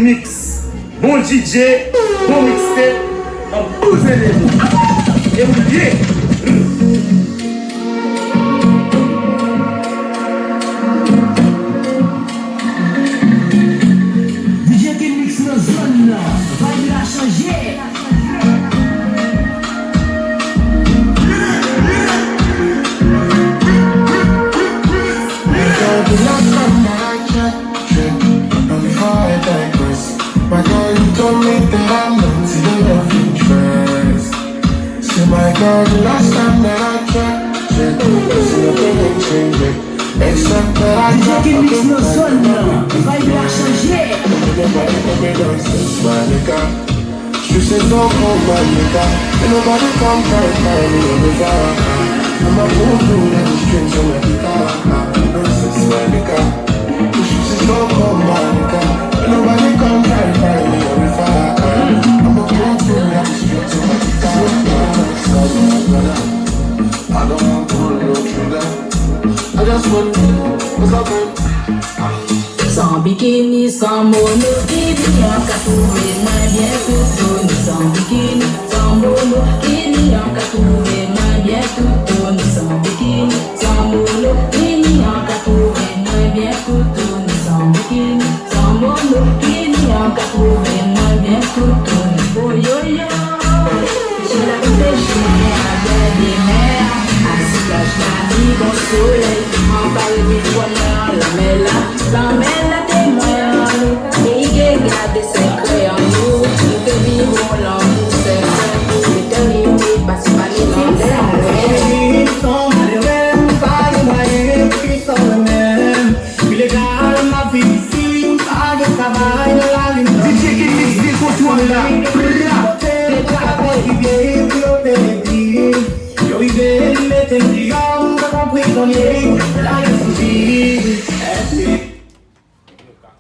mix, bon DJ, bon mixtape, en tous les jours. Et oubliez. DJ qui mixe dans zone là, vibe la changer. My girl, you told me that I'm not to love interest. See my girl, the last time that I tried, see nothing ain't changing. Except that I DJ qui mixe dans zone là, vibe la changer. Nobody nonsense, my nigga. She said don't call my nigga. Ain't nobody come try to find me on the bar. I'm a fool through the strings on my guitar. Nonsense, my nigga. She said don't call my nigga. Ain't nobody come try to find me on the fire. I'm a fool through the strings on my guitar. I don't want to no trigger. I just want to, what's up, man? Sans bikini, sans mono, qui vient qu'à trouver moins bien tout. Sans bikini, sans mono, qui vient qu'à trouver moins bien tout. Sans bikini, sans mono, qui vient qu'à trouver moins bien tout. Sans bikini, sans mono, qui vient qu'à trouver moins bien tout. Oh yo yo, j'ai la réfléchie à des mers, à ce plage la vie, bon soleil, en parle du bonheur, la mêle la témoin, et il garde ses secrets en nous, nous te vivons l'amour, c'est vrai, l'éternité passe par les langues. Ils sont malheureux, pas de moyens, ils sont les mêmes. Puis les gars, ma vie ici, pas de travail, de la lune. DJ qui mixe des contours là, Les travaux qui viennent, piloter les dires. Yo, ils viennent mettre un triangle, compris ton lit.